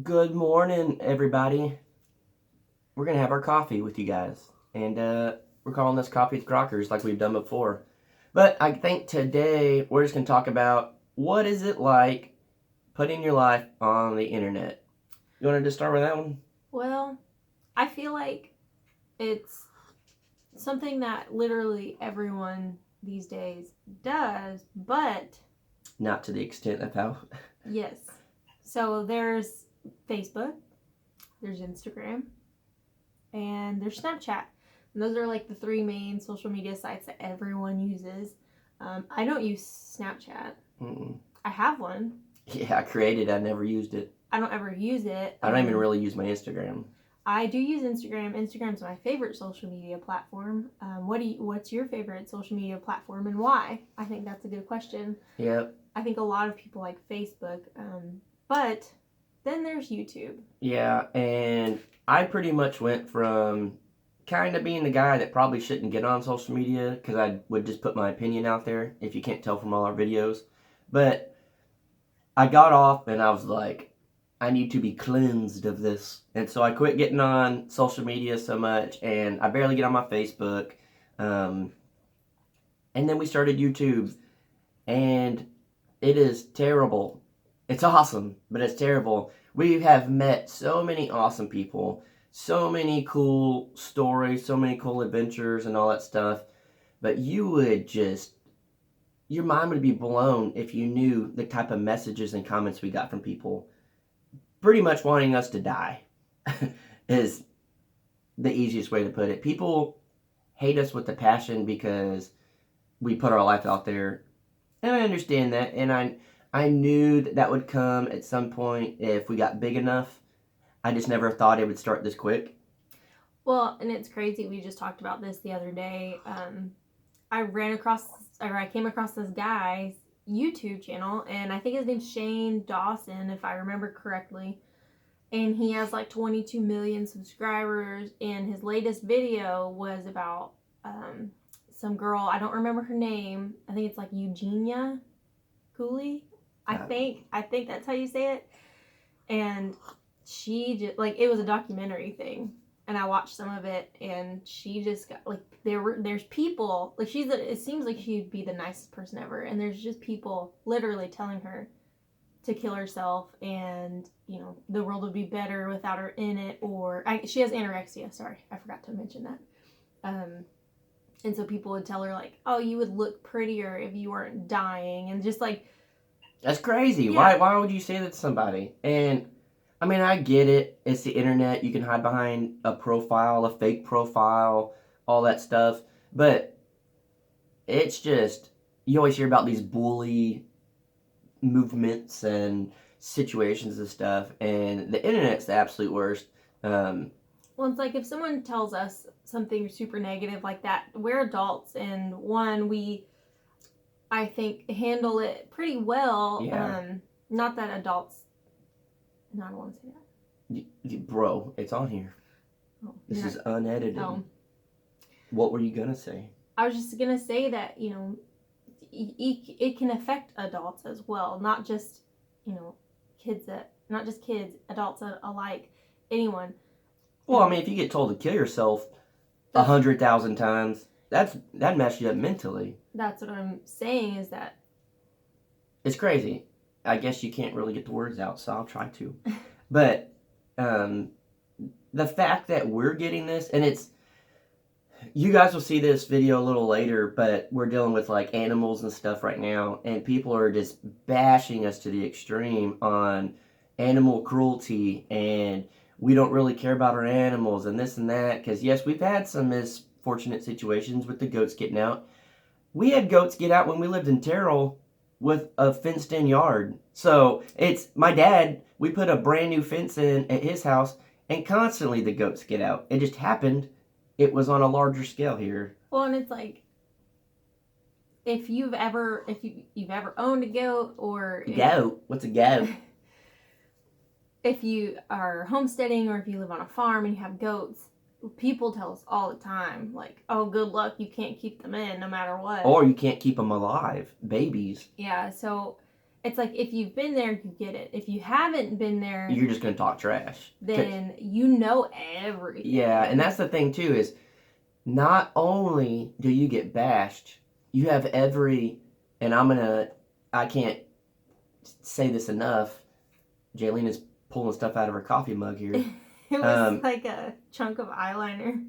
Good morning, everybody. We're going to have our coffee with you guys. And we're calling this Coffee with Crockers like we've done before. But I think today we're just going to talk about what is it like putting your life on the internet. You want to just start with that one? Well, I feel like it's something that literally everyone these days does, but Not to the extent of how. yes. So there's Facebook, there's Instagram, and there's Snapchat. And those are like the three main social media sites that everyone uses. I don't use Snapchat. Mm-mm. I have one. Yeah, I created it. I never used it. I don't ever use it. I don't even really use my Instagram. I do use Instagram. Instagram's my favorite social media platform. What's your favorite social media platform and why? I think that's a good question. Yep. I think a lot of people like Facebook, but then there's YouTube. Yeah, and I pretty much went from kind of being the guy that probably shouldn't get on social media because I would just put my opinion out there, if you can't tell from all our videos. But I got off and I was like, I need to be cleansed of this. And so I quit getting on social media so much, and I barely get on my Facebook. Um, and then we started YouTube, and it is terrible. It's awesome, but it's terrible. We have met so many awesome people, so many cool stories, so many cool adventures, and all that stuff. But you would just, your mind would be blown if you knew the type of messages and comments we got from people pretty much wanting us to die, is the easiest way to put it. People hate us with a passion because we put our life out there. And I understand that, and I knew that would come at some point if we got big enough. I just never thought it would start this quick. Well, and it's crazy. We just talked about this the other day. I came across this guy's YouTube channel, and I think his name's Shane Dawson, if I remember correctly. And he has like 22 million subscribers, and his latest video was about some girl. I don't remember her name. I think it's like Eugenia Cooley. I think that's how you say it. And she just like, it was a documentary thing, and I watched some of it, and she just got like, there's people like, it seems like she'd be the nicest person ever, and there's just people literally telling her to kill herself, and the world would be better without her in it, or she has anorexia. Sorry, I forgot to mention that. And so people would tell her like, oh, you would look prettier if you weren't dying, and just like, that's crazy. Yeah. Why would you say that to somebody? And I mean, I get it. It's the internet. You can hide behind a profile, a fake profile, all that stuff. But it's just, you always hear about these bully movements and situations and stuff, and the internet's the absolute worst. Well, it's like if someone tells us something super negative like that, we're adults, and one, I think, handle it pretty well. Yeah. Not that adults. No, I don't want to say that. Bro, it's on here. Oh, this is unedited. Oh. What were you gonna say? I was just gonna say that it can affect adults as well, not just kids, adults alike, anyone. Well, I mean, if you get told to kill yourself 100,000 times, that messes you up mentally. That's what I'm saying, is that it's crazy. I guess you can't really get the words out, so I'll try to. But the fact that we're getting this, and it's, you guys will see this video a little later, but we're dealing with like animals and stuff right now, and people are just bashing us to the extreme on animal cruelty, and we don't really care about our animals and this and that. Because yes, we've had some misfortunate situations with the goats getting out. We had goats get out when we lived in Terrell with a fenced-in yard. So it's my dad. We put a brand new fence in at his house, and constantly the goats get out. It just happened. It was on a larger scale here. Well, and it's like, if you've ever owned a goat, or goat. What's a goat? If you are homesteading, or if you live on a farm and you have goats, people tell us all the time, like, oh, good luck, you can't keep them in no matter what. Or you can't keep them alive, babies. Yeah, so it's like if you've been there, you get it. If you haven't been there, you're just gonna talk trash. Then you know everything. Yeah, and that's the thing too is not only do you get bashed, you have every, and I can't say this enough. Jaylene is pulling stuff out of her coffee mug here. It was like a chunk of eyeliner.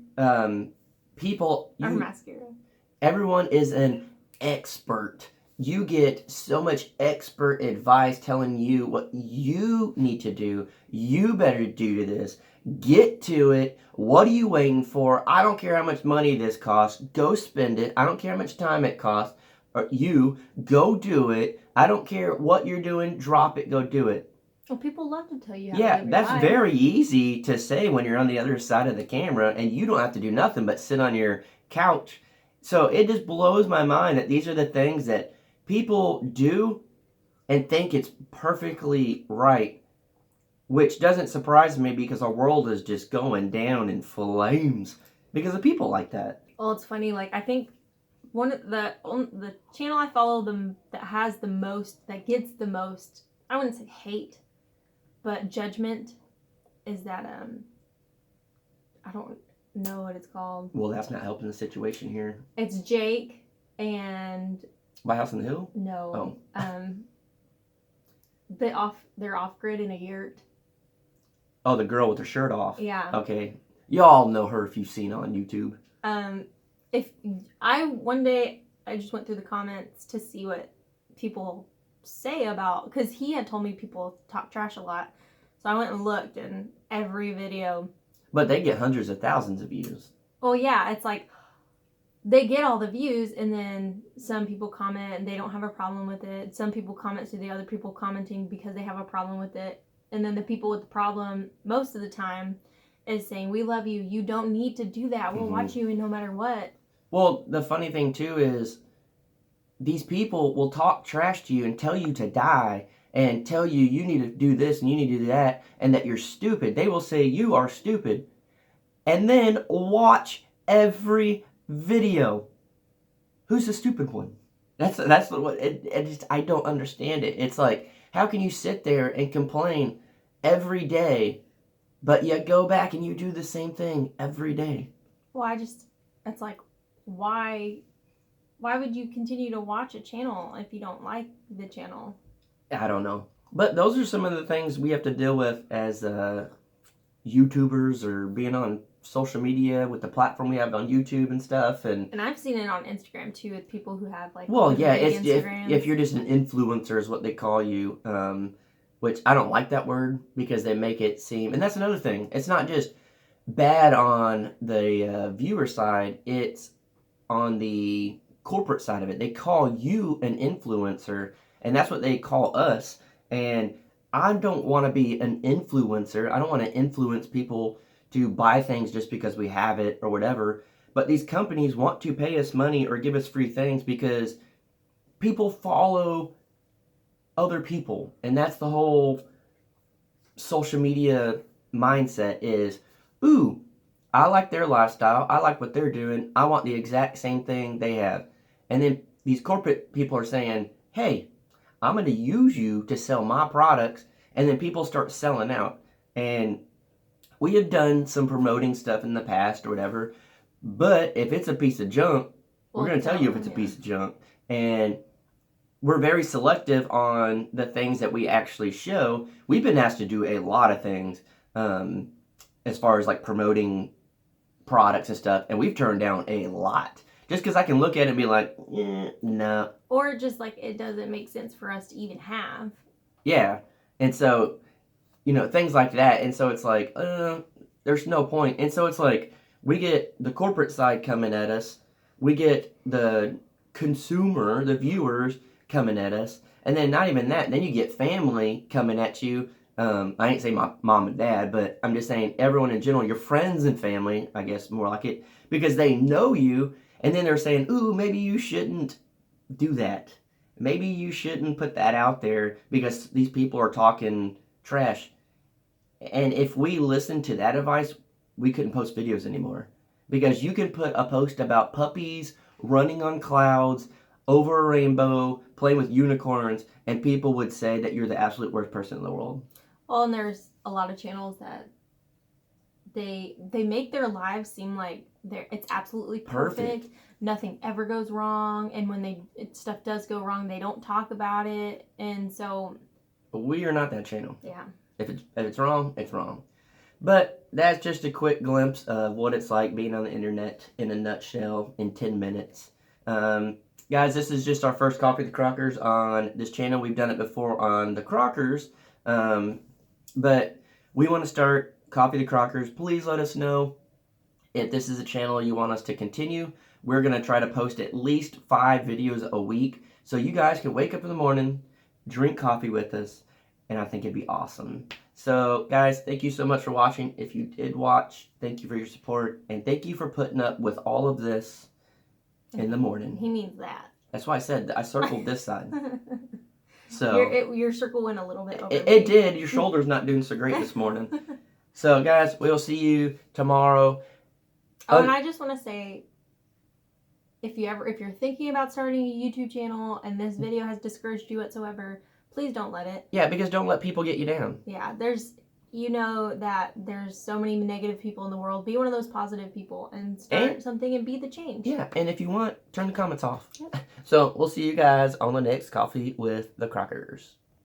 People, or mascara. Everyone is an expert. You get so much expert advice telling you what you need to do. You better do this. Get to it. What are you waiting for? I don't care how much money this costs. Go spend it. I don't care how much time it costs. Or you go do it. I don't care what you're doing. Drop it. Go do it. Well, people love to tell you how to live your that's life. Very easy to say when you're on the other side of the camera and you don't have to do nothing but sit on your couch. So it just blows my mind that these are the things that people do and think it's perfectly right, which doesn't surprise me because our world is just going down in flames because of people like that. Well, it's funny. Like, I think one of the channel I follow that has the most, that gets the most, I wouldn't say hate, but judgment, is that I don't know what it's called. Well, that's not helping the situation here. It's Jake and My House on the Hill? No. Oh. They're off grid in a yurt. Oh, the girl with her shirt off. Yeah. Okay. Y'all know her if you've seen her on YouTube. One day I just went through the comments to see what people say about, because he had told me people talk trash a lot. So I went and looked, and every video. But they get hundreds of thousands of views. Well, yeah, it's like they get all the views, and then some people comment and they don't have a problem with it. Some people comment to the other people commenting because they have a problem with it. And then the people with the problem, most of the time, is saying, we love you. You don't need to do that. We'll watch you no matter what. Well, the funny thing, too, is these people will talk trash to you and tell you to die and tell you you need to do this and you need to do that and that you're stupid. They will say you are stupid. And then watch every video. Who's the stupid one? That's what I don't understand it. It's like, how can you sit there and complain every day, but yet go back and you do the same thing every day? Well, it's like, why would you continue to watch a channel if you don't like the channel? I don't know. But those are some of the things we have to deal with as YouTubers or being on social media with the platform we have on YouTube and stuff. And I've seen it on Instagram too with people who have like if you're just an influencer is what they call you, which I don't like that word because they make it seem, and that's another thing. It's not just bad on the viewer side, it's on the corporate side of it. They call you an influencer, and that's what they call us. And I don't want to be an influencer. I don't want to influence people to buy things just because we have it or whatever. But these companies want to pay us money or give us free things because people follow other people. And that's the whole social media mindset is, ooh, I like their lifestyle. I like what they're doing. I want the exact same thing they have. And then these corporate people are saying, hey, I'm going to use you to sell my products. And then people start selling out. And we have done some promoting stuff in the past or whatever. But if it's a piece of junk, we're going to tell you if it's a piece of junk. And we're very selective on the things that we actually show. We've been asked to do a lot of things as far as like promoting products and stuff. And we've turned down a lot. Just because I can look at it and be like, no. Or just like it doesn't make sense for us to even have. Yeah. And so, things like that. And so it's like, there's no point. And so it's like, we get the corporate side coming at us. We get the consumer, the viewers coming at us. And then not even that. Then you get family coming at you. I ain't say my mom and dad, but I'm just saying everyone in general, your friends and family, I guess more like it, because they know you. And then they're saying, ooh, maybe you shouldn't do that. Maybe you shouldn't put that out there because these people are talking trash. And if we listened to that advice, we couldn't post videos anymore. Because you can put a post about puppies running on clouds, over a rainbow, playing with unicorns, and people would say that you're the absolute worst person in the world. Well, and there's a lot of channels that they make their lives seem like it's absolutely perfect. Nothing ever goes wrong, and when stuff does go wrong, they don't talk about it, and so we are not that channel. Yeah. If it's wrong, it's wrong. But that's just a quick glimpse of what it's like being on the internet in a nutshell in 10 minutes. Guys, this is just our first Coffee with the Crockers on this channel. We've done it before on the Crockers, but we want to start Coffee with the Crockers. Please let us know if this is a channel you want us to continue. We're going to try to post at least 5 videos a week so you guys can wake up in the morning, drink coffee with us, and I think it'd be awesome. So, guys, thank you so much for watching. If you did watch, thank you for your support, and thank you for putting up with all of this in the morning. He means that. That's why I said I circled this side. So your circle went a little bit over. It did. Your shoulder's not doing so great this morning. So, guys, we'll see you tomorrow. Oh, and I just want to say, if you're thinking about starting a YouTube channel and this video has discouraged you whatsoever, please don't let it. Yeah, because don't let people get you down. Yeah, there's so many negative people in the world. Be one of those positive people and start something and be the change. Yeah, and if you want, turn the comments off. Yep. So we'll see you guys on the next Coffee with the Crockers.